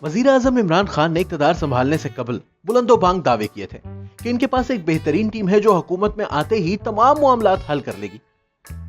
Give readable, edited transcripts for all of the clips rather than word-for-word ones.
वजीर आजम इमरान खान ने इक़्तिदार संभालने से कबल बुलंदोबांग दावे किए थे कि इनके पास एक बेहतरीन टीम है जो हुकूमत में आते ही तमाम मामलात हल कर लेगी।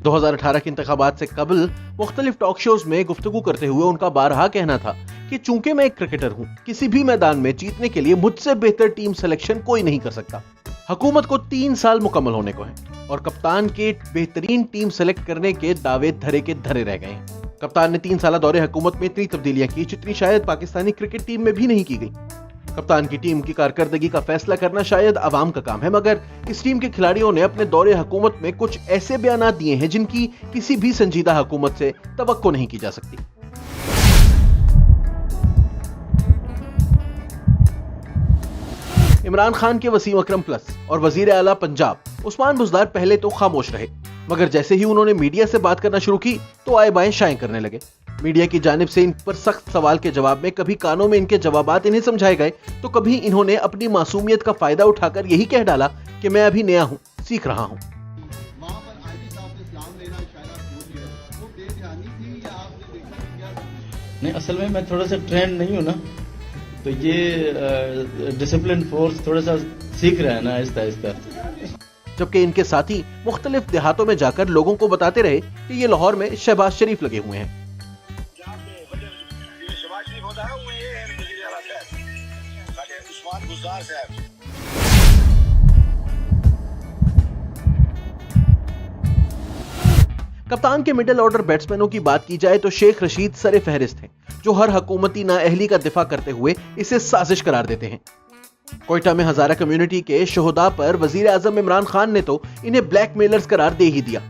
2018 के इंतखाबात से कबल मुख्तलिफ टॉक शोज में गुफ्तगू करते हुए उनका बारहा कहना था कि चूंकि मैं एक क्रिकेटर हूं, किसी भी मैदान में जीतने के लिए मुझसे बेहतर टीम सिलेक्शन कोई नहीं कर सकता। हुकूमत को 3 साल मुकम्मल होने को हैं और कप्तान के बेहतरीन टीम सेलेक्ट करने के दावे धरे के धरे रह गए हैं। कप्तान ने 3 साल दौरे हुकूमत में इतनी तब्दीलियां की जितनी शायद पाकिस्तानी क्रिकेट टीम में भी नहीं की गई। कप्तान की टीम की कारकर्दगी का फैसला करना शायद अवाम का काम है, मगर इस टीम के खिलाड़ियों ने अपने दौरे हुकूमत में कुछ ऐसे बयानात दिए हैं जिनकी किसी भी संजीदा हुकूमत से तवक्को नहीं की जा सकती। इमरान खान के वसीम अकरम प्लस और वजीर आला पंजाब उस्मान बुज़दार पहले तो खामोश रहे, मगर जैसे ही उन्होंने मीडिया से बात करना शुरू की तो आए बाएं शाएं करने लगे। मीडिया की जानिब से इन पर सख्त सवाल के जवाब में कभी कानों में इनके जवाबात इन्हें समझाए गए तो कभी इन्होंने अपनी मासूमियत का फायदा उठाकर यही कह डाला कि मैं अभी नया हूं, सीख रहा हूं। नहीं, असल में मैं थोड़ा सा ट्रेंड नहीं हूं ना, तो ये डिसिप्लिन फोर्स थोड़ा सा सीख रहा है ना आहिस्ता आहिस्ता। जबकि इनके साथी मुख्तलिफ देहातों में जाकर लोगों को बताते रहे कि ये लाहौर में शहबाज शरीफ लगे हुए हैं। कप्तान के मिडिल ऑर्डर बैट्समैनों की बात की जाए तो शेख रशीद सरे फहरिस्त हैं, जो हर हुकूमती नाअहली का दिफा करते हुए इसे साजिश करार देते हैं। कोयटा में हजारा कम्युनिटी के शोहदा पर वजीर आजम इमरान खान ने तो इन्हें ब्लैकमेलर्स करार दे ही दिया।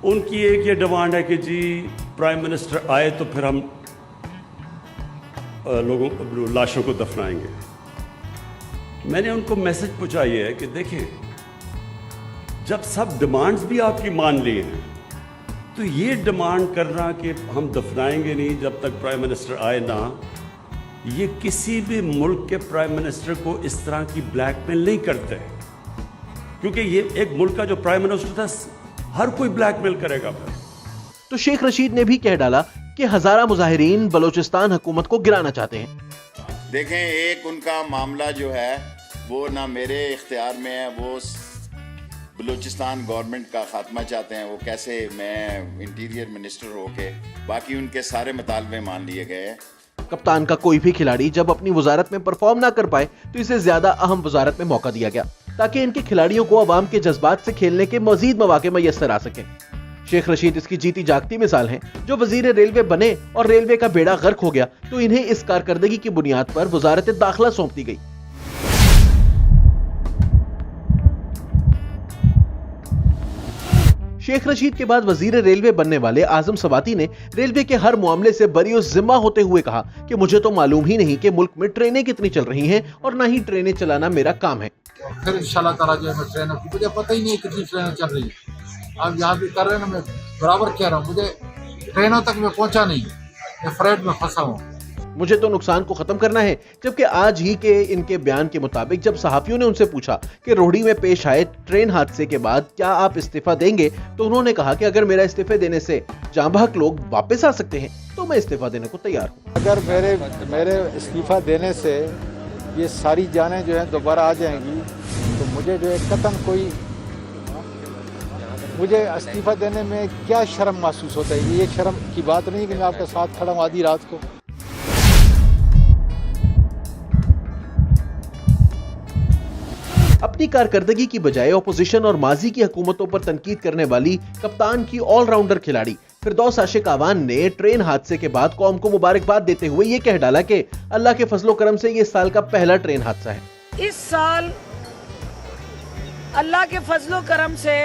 उनकी एक ये डिमांड है कि जी प्राइम मिनिस्टर आए तो फिर हम लोगों लाशों को दफनाएंगे। मैंने उनको मैसेज पहुंचाई है कि देखिए, जब सब डिमांड्स भी आपकी मान ली हैं तो ये डिमांड करना कि हम दफनाएंगे नहीं जब तक प्राइम मिनिस्टर आए ना, ये किसी भी मुल्क के प्राइम मिनिस्टर को इस तरह की ब्लैकमेल नहीं करते, क्योंकि ये एक मुल्क का जो प्राइम मिनिस्टर था हर कोई ब्लैकमेल करेगा। तो शेख रशीद ने भी कह डाला कि हजारा मुजाहिरीन बलोचिस्तान हुकूमत को गिराना चाहते हैं। देखें, एक उनका मामला जो है वो ना मेरे इख्तियार में है, वो बलूचिस्तान गवर्नमेंट का खात्मा चाहते हैं। वो कैसे, मैं इंटीरियर मिनिस्टर होके बाकी उनके सारे मुतालबे मान लिए गए हैं। कप्तान का कोई भी खिलाड़ी जब अपनी वजारत में परफॉर्म ना कर पाए तो इसे ज्यादा अहम वजारत में मौका दिया गया ताकि इनके खिलाड़ियों को अवाम के जज्बात से खेलने के मजीद मौके मैसर आ सके। शेख रशीद इसकी जीती जागती मिसाल हैं, जो वजीर रेलवे बने और रेलवे का बेड़ा गर्क हो गया तो इन्हें इस कारकर्दगी की बुनियाद पर वजारत दाखिला सौंप दी गई। शेख रशीद के बाद वजीर रेलवे बनने वाले आजम सवाती ने रेलवे के हर मामले से बरी जिम्मा होते हुए कहा कि मुझे तो मालूम ही नहीं कि मुल्क में ट्रेनें कितनी चल रही हैं और ना ही ट्रेनें चलाना मेरा काम है। फिर इंशाल्लाह ताला जो है ट्रेनों की मुझे पता ही नहीं कितनी ट्रेनें चल रही है। आप यहाँ भी कर रहे हैं ना, मैं बराबर कह रहा हूँ, मुझे ट्रेनों तक मैं पहुँचा नहीं, मैं फ्रेट में फंसा हूँ। मुझे तो नुकसान को खत्म करना है। जबकि आज ही के इनके बयान के मुताबिक जब सहाफियों ने उनसे पूछा कि रोहड़ी में पेश आए ट्रेन हादसे के बाद क्या आप इस्तीफा देंगे, तो उन्होंने कहा कि अगर मेरा इस्तीफे देने से जांबाहक लोग वापस आ सकते हैं तो मैं इस्तीफा देने को तैयार हूँ। अगर मेरे इस्तीफा देने से ये सारी जानें जो हैं दोबारा आ जाएंगी तो मुझे जो है कतन कोई, मुझे इस्तीफा देने में क्या शर्म महसूस होता है। ये शर्म की बात नहीं कि मैं आपके साथ खड़ा हूँ आधी रात को। अपनी कारकर्दगी की बजाय ऑपोजिशन और माजी की हुकूमतों पर तनकीद करने वाली कप्तान की ऑलराउंडर खिलाड़ी फिरदौस आशिक आवान ने ट्रेन हादसे के बाद कौम को मुबारकबाद देते हुए ये कह डाला कि अल्लाह के फजलो करम से ये साल का पहला ट्रेन हादसा है। इस साल अल्लाह के फजलो करम से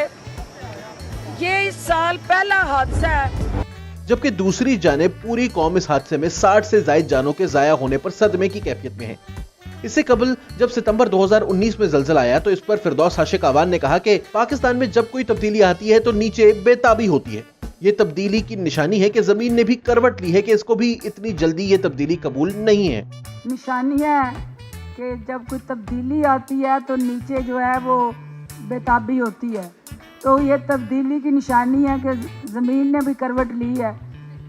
ये इस साल पहला हादसा है। जबकि दूसरी जानिब पूरी कौम इस हादसे में 60 से ज्यादा जानों के जाया होने पर सदमे की कैफियत में है। इससे कबल जब सितंबर 2019 में जलजला आया तो इस पर फिरदौस आशिक आवान ने कहा कि पाकिस्तान में जब कोई तब्दीली आती है तो नीचे बेताबी होती है। ये तब्दीली की निशानी है कि जमीन ने भी करवट ली है कि इसको भी इतनी जल्दी ये तब्दीली कबूल नहीं है। निशानी है कि जब कोई तब्दीली आती है तो नीचे जो है वो बेताबी होती है। तो ये तब्दीली की निशानी है कि ज़मीन ने भी करवट ली है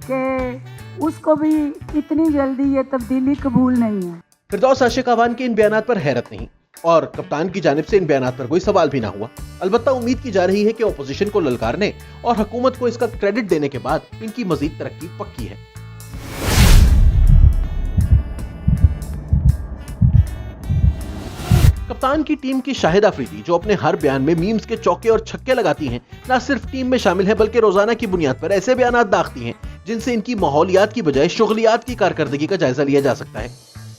कि उसको भी इतनी जल्दी ये तब्दीली कबूल नहीं है। फिरदौस आशिक अवान के इन बयानात पर हैरत नहीं और कप्तान की जानिब से इन बयानात पर कोई सवाल भी ना हुआ। अलबत्ता उम्मीद की जा रही है कि ओपोजिशन को ललकारने और हुकूमत को इसका क्रेडिट देने के बाद इनकी मजीद तरक्की पक्की है। कप्तान की टीम की शाहिद अफरीदी जो अपने हर बयान में मीम्स के चौके और छक्के लगाती हैं, न सिर्फ टीम में शामिल है बल्कि रोजाना की बुनियाद पर ऐसे बयानात दागती हैं जिनसे इनकी माहौलियात की बजाय शुगलियात की कारकर्दगी का जायजा लिया जा सकता है।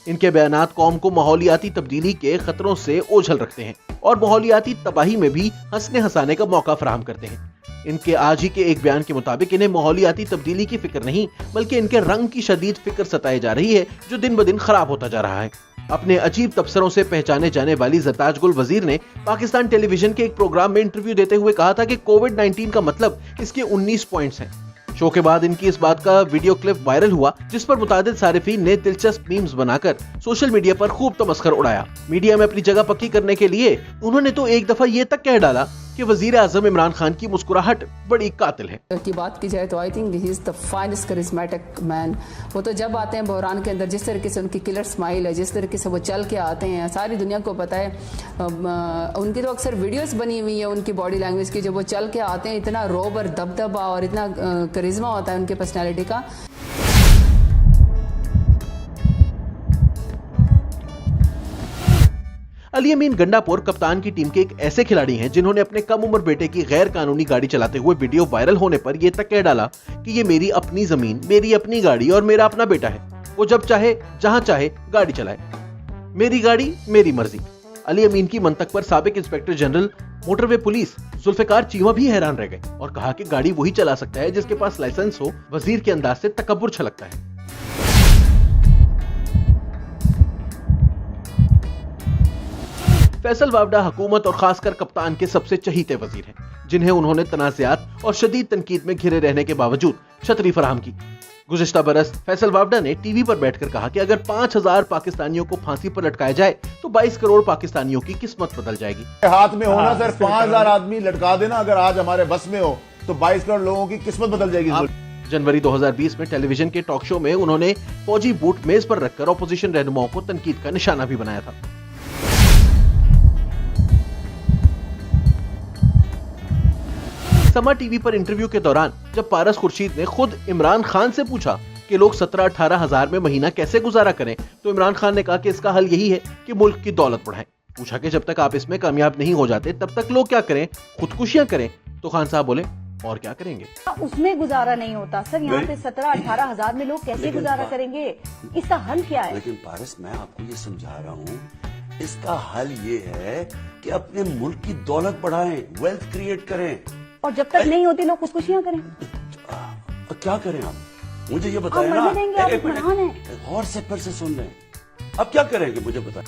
इनके बयानात कौम को माहौलियाती तब्दीली के खतरों से ओझल रखते हैं और माहौलियाती तबाही में भी हंसने हंसाने का मौका फराहम करते हैं। इनके आज ही के एक बयान के मुताबिक इन्हें माहौलियाती तब्दीली की फिक्र नहीं बल्कि इनके रंग की शदीद फिक्र सताई जा रही है जो दिन ब दिन खराब होता जा रहा है। अपने अजीब तबसरों से पहचाने जाने वाली ज़रताज गुल वजीर ने पाकिस्तान टेलीविजन के एक प्रोग्राम में इंटरव्यू देते हुए कहा था कि कोविड-19 का मतलब इसके 19 पॉइंट्स हैं। शो के बाद इनकी इस बात का वीडियो क्लिप वायरल हुआ जिस पर मुतादिद सारिफीन ने दिलचस्प मीम्स बनाकर सोशल मीडिया पर खूब तमस्खर उड़ाया। मीडिया में अपनी जगह पक्की करने के लिए उन्होंने तो एक दफा ये तक कह डाला कि वजीर आजम इमरान खान की मुस्कुराहट बड़ी कातिल है। की बात की जाए तो I think he is the finest charismatic man. वो तो जब आते हैं बहरान के अंदर, जिस तरीके से उनकी किलर स्माइल है, जिस तरीके से वो चल के आते हैं, सारी दुनिया को पता है। उनकी तो अक्सर वीडियोस बनी हुई है उनकी बॉडी लैंग्वेज की, जब वो चल के आते हैं इतना रोब और दबदबा और इतना करिश्मा होता है उनके पर्सनैलिटी का। अली अमीन गंडापुर कप्तान की टीम के एक ऐसे खिलाड़ी हैं जिन्होंने अपने कम उम्र बेटे की गैर कानूनी गाड़ी चलाते हुए वीडियो वायरल होने पर यह तक कह डाला कि ये मेरी अपनी जमीन, मेरी अपनी गाड़ी और मेरा अपना बेटा है। वो जब चाहे जहां चाहे गाड़ी चलाए, मेरी गाड़ी मेरी मर्जी। अली अमीन की मंतक पर साबिक inspector general motorway police Zulfiqar Cheema भी हैरान रह गए और कहा कि गाड़ी वही चला सकता है जिसके पास लाइसेंस हो। वजीर के अंदाज से तकब्बुर छलकता है। फैसल वावडा हुकूमत और खासकर कप्तान के सबसे चहीते वजीर हैं, जिन्हें उन्होंने तनाज़ात और शदीद तनकीद में घिरे रहने के बावजूद छतरी फराहम की। गुज़िश्ता बरस फैसल वावडा ने टीवी पर बैठकर कहा कि अगर 5000 पाकिस्तानियों को फांसी पर लटकाया जाए तो 22 करोड़ पाकिस्तानियों की किस्मत बदल जाएगी। हाथ में होना सर 5000 आदमी लटका देना अगर आज हमारे बस में हो तो 22 करोड़ लोगों की किस्मत बदल जाएगी। जनवरी 2020 में टेलीविजन के टॉक शो में उन्होंने फौजी बूट मेज पर रखकर ऑपोजिशन रहनुमाओं को तनकीद का निशाना भी बनाया था। समा टीवी पर इंटरव्यू के दौरान जब पारस खुर्शीद ने खुद इमरान खान से पूछा कि लोग 17-18 हजार में महीना कैसे गुजारा करें, तो इमरान खान ने कहा कि इसका हल यही है कि मुल्क की दौलत बढ़ाएं। पूछा कि जब तक आप इसमें कामयाब नहीं हो जाते तब तक लोग क्या करें, खुदकुशियां करें? तो खान साहब बोले और क्या करेंगे? उसमें गुजारा नहीं होता सर, यहाँ पे 17-18 हजार में लोग कैसे गुजारा करेंगे? इसका हल क्या है? लेकिन पारस मैं आपको ये समझा रहा हूँ, इसका हल ये है कि अपने मुल्क की दौलत बढ़ाएं, वेल्थ क्रिएट करें। और जब तक नहीं होती लोग खुदकुशियां करें? क्या करें आप? मुझे ये बताएं ना। आप और से फिर से सुन लें। अब क्या करेंगे मुझे बताएं।